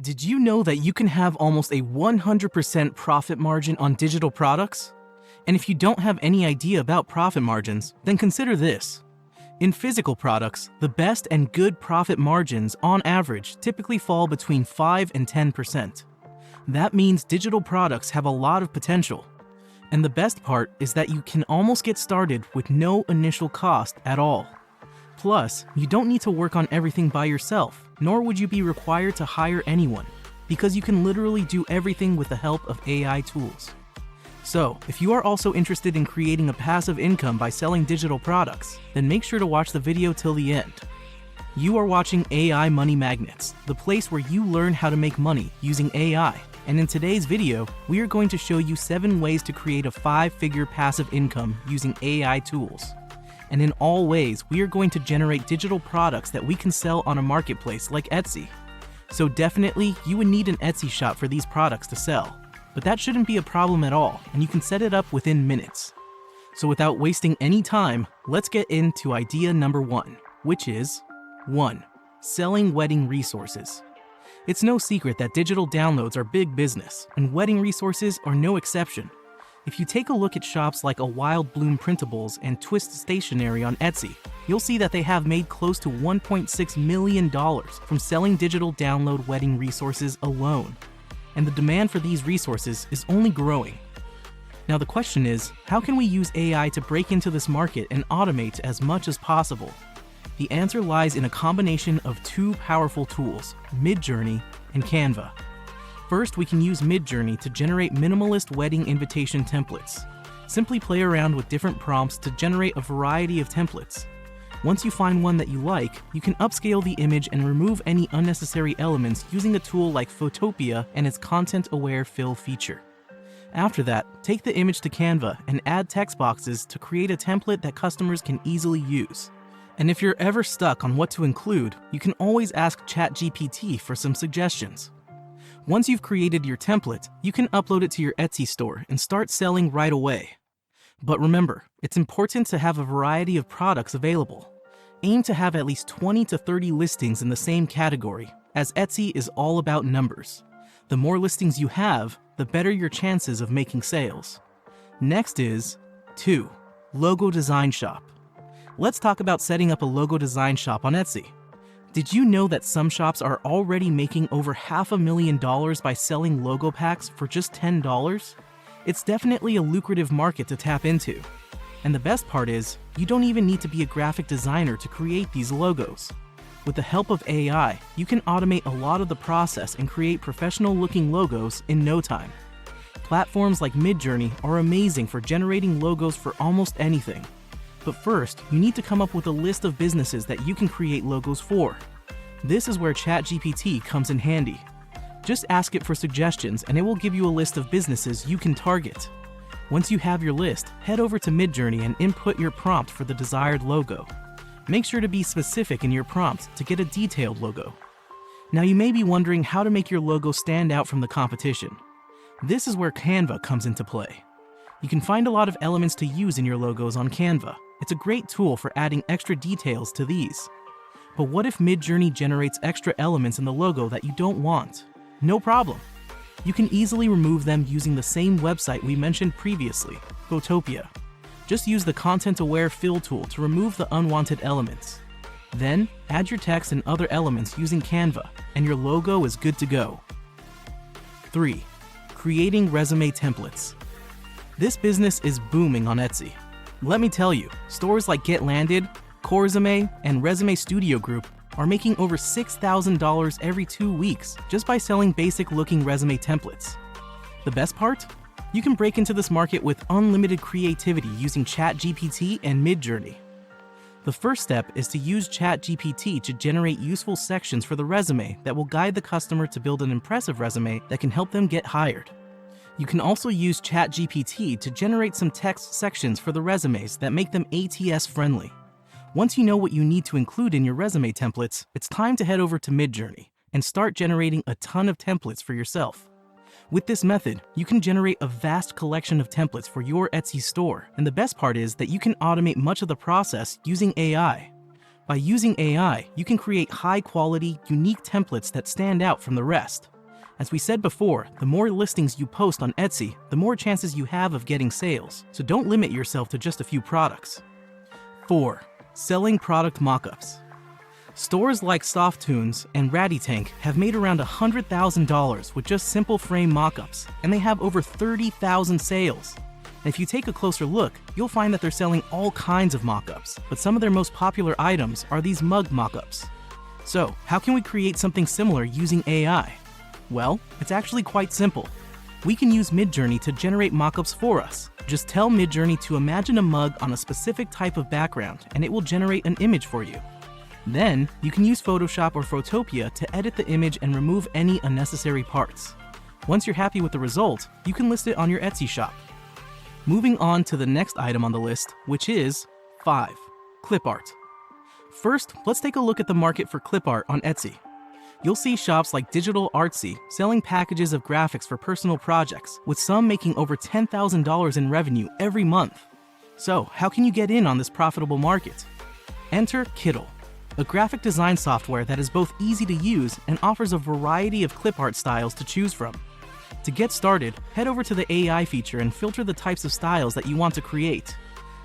Did you know that you can have almost a 100% profit margin on digital products? And if you don't have any idea about profit margins, then consider this. In physical products, the best and good profit margins on average typically fall between 5 and 10%. That means digital products have a lot of potential. And the best part is that you can almost get started with no initial cost at all. Plus, you don't need to work on everything by yourself, nor would you be required to hire anyone, because you can literally do everything with the help of AI tools. So, if you are also interested in creating a passive income by selling digital products, then make sure to watch the video till the end. You are watching AI Money Magnets, the place where you learn how to make money using AI. And in today's video, we are going to show you 7 ways to create a 5-figure passive income using AI tools. And in all ways, we are going to generate digital products that we can sell on a marketplace like Etsy. So definitely, you would need an Etsy shop for these products to sell. But that shouldn't be a problem at all, and you can set it up within minutes. So without wasting any time, let's get into idea number 1, which is 1. Selling wedding resources. It's no secret that digital downloads are big business, and wedding resources are no exception. If you take a look at shops like A Wild Bloom Printables and Twist Stationery on Etsy, you'll see that they have made close to $1.6 million from selling digital download wedding resources alone. And the demand for these resources is only growing. Now the question is, how can we use AI to break into this market and automate as much as possible? The answer lies in a combination of 2 powerful tools, Midjourney and Canva. First, we can use Midjourney to generate minimalist wedding invitation templates. Simply play around with different prompts to generate a variety of templates. Once you find one that you like, you can upscale the image and remove any unnecessary elements using a tool like Photopea and its content-aware fill feature. After that, take the image to Canva and add text boxes to create a template that customers can easily use. And if you're ever stuck on what to include, you can always ask ChatGPT for some suggestions. Once you've created your template, you can upload it to your Etsy store and start selling right away. But remember, it's important to have a variety of products available. Aim to have at least 20 to 30 listings in the same category, as Etsy is all about numbers. The more listings you have, the better your chances of making sales. Next is 2. Logo Design Shop. Let's talk about setting up a logo design shop on Etsy. Did you know that some shops are already making over $500,000 by selling logo packs for just $10? It's definitely a lucrative market to tap into. And the best part is, you don't even need to be a graphic designer to create these logos. With the help of AI, you can automate a lot of the process and create professional-looking logos in no time. Platforms like Midjourney are amazing for generating logos for almost anything. But first, you need to come up with a list of businesses that you can create logos for. This is where ChatGPT comes in handy. Just ask it for suggestions and it will give you a list of businesses you can target. Once you have your list, head over to Midjourney and input your prompt for the desired logo. Make sure to be specific in your prompt to get a detailed logo. Now you may be wondering how to make your logo stand out from the competition. This is where Canva comes into play. You can find a lot of elements to use in your logos on Canva. It's a great tool for adding extra details to these. But what if Midjourney generates extra elements in the logo that you don't want? No problem. You can easily remove them using the same website we mentioned previously, Photopea. Just use the content-aware fill tool to remove the unwanted elements. Then, add your text and other elements using Canva, and your logo is good to go. 3. Creating resume templates. This business is booming on Etsy. Let me tell you, stores like Get Landed, Coresume, and Resume Studio Group are making over $6,000 every 2 weeks just by selling basic-looking resume templates. The best part? You can break into this market with unlimited creativity using ChatGPT and Midjourney. The first step is to use ChatGPT to generate useful sections for the resume that will guide the customer to build an impressive resume that can help them get hired. You can also use ChatGPT to generate some text sections for the resumes that make them ATS friendly. Once you know what you need to include in your resume templates, it's time to head over to Midjourney and start generating a ton of templates for yourself. With this method, you can generate a vast collection of templates for your Etsy store, and the best part is that you can automate much of the process using AI. By using AI, you can create high-quality, unique templates that stand out from the rest. As we said before, the more listings you post on Etsy, the more chances you have of getting sales, so don't limit yourself to just a few products. 4. Selling product mockups. Stores like Softunes and RaddyTank have made around $100,000 with just simple frame mockups, and they have over 30,000 sales. And if you take a closer look, you'll find that they're selling all kinds of mockups, but some of their most popular items are these mug mockups. So, how can we create something similar using AI? Well, it's actually quite simple. We can use Midjourney to generate mockups for us. Just tell Midjourney to imagine a mug on a specific type of background, and it will generate an image for you. Then, you can use Photoshop or Photopea to edit the image and remove any unnecessary parts. Once you're happy with the result, you can list it on your Etsy shop. Moving on to the next item on the list, which is 5. Clip art. First, let's take a look at the market for clip art on Etsy. You'll see shops like Digital Artsy selling packages of graphics for personal projects, with some making over $10,000 in revenue every month. So, how can you get in on this profitable market? Enter Kittl, a graphic design software that is both easy to use and offers a variety of clip art styles to choose from. To get started, head over to the AI feature and filter the types of styles that you want to create.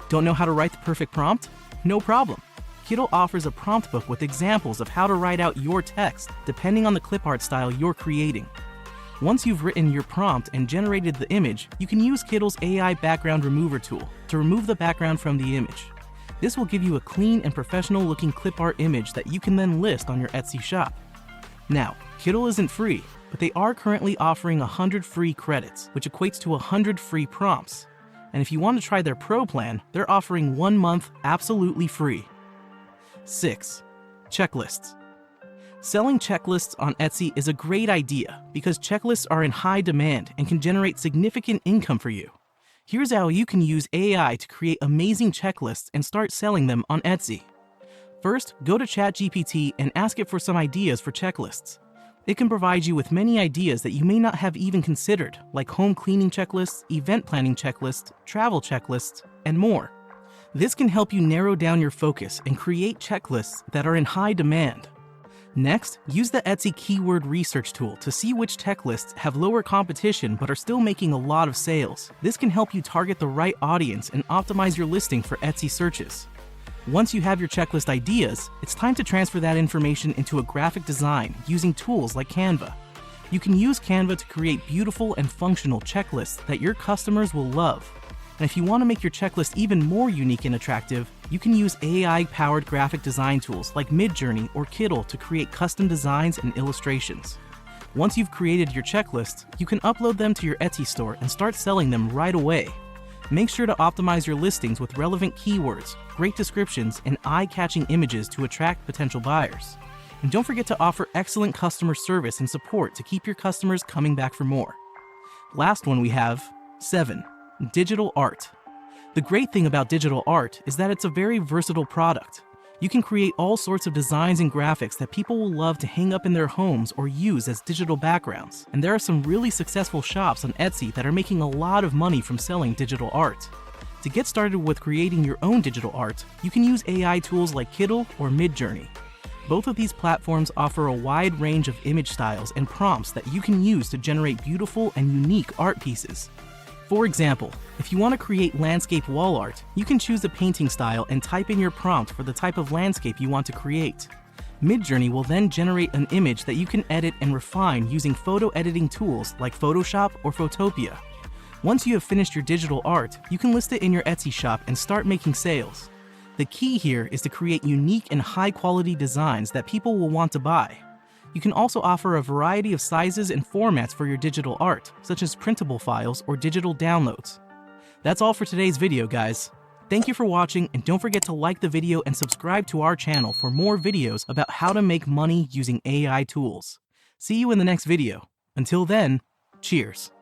Don't know how to write the perfect prompt? No problem. Kittl offers a prompt book with examples of how to write out your text, depending on the clip art style you're creating. Once you've written your prompt and generated the image, you can use Kittl's AI background remover tool to remove the background from the image. This will give you a clean and professional-looking clip art image that you can then list on your Etsy shop. Now, Kittl isn't free, but they are currently offering 100 free credits, which equates to 100 free prompts. And if you want to try their Pro plan, they're offering 1 month absolutely free. 6. Checklists. Selling checklists on Etsy is a great idea because checklists are in high demand and can generate significant income for you. Here's how you can use AI to create amazing checklists and start selling them on Etsy. First, go to ChatGPT and ask it for some ideas for checklists. It can provide you with many ideas that you may not have even considered, like home cleaning checklists, event planning checklists, travel checklists, and more. This can help you narrow down your focus and create checklists that are in high demand. Next, use the Etsy keyword research tool to see which checklists have lower competition but are still making a lot of sales. This can help you target the right audience and optimize your listing for Etsy searches. Once you have your checklist ideas, it's time to transfer that information into a graphic design using tools like Canva. You can use Canva to create beautiful and functional checklists that your customers will love. And if you want to make your checklist even more unique and attractive, you can use AI-powered graphic design tools like Midjourney or Kittl to create custom designs and illustrations. Once you've created your checklists, you can upload them to your Etsy store and start selling them right away. Make sure to optimize your listings with relevant keywords, great descriptions, and eye-catching images to attract potential buyers. And don't forget to offer excellent customer service and support to keep your customers coming back for more. Last one we have, 7. Digital art. The great thing about digital art is that it's a very versatile product. You can create all sorts of designs and graphics that people will love to hang up in their homes or use as digital backgrounds. And there are some really successful shops on Etsy that are making a lot of money from selling digital art. To get started with creating your own digital art, you can use AI tools like Kittl or Midjourney. Both of these platforms offer a wide range of image styles and prompts that you can use to generate beautiful and unique art pieces. For example, if you want to create landscape wall art, you can choose a painting style and type in your prompt for the type of landscape you want to create. Midjourney will then generate an image that you can edit and refine using photo editing tools like Photoshop or Photopea. Once you have finished your digital art, you can list it in your Etsy shop and start making sales. The key here is to create unique and high-quality designs that people will want to buy. You can also offer a variety of sizes and formats for your digital art, such as printable files or digital downloads. That's all for today's video, guys. Thank you for watching, and don't forget to like the video and subscribe to our channel for more videos about how to make money using AI tools. See you in the next video. Until then, cheers.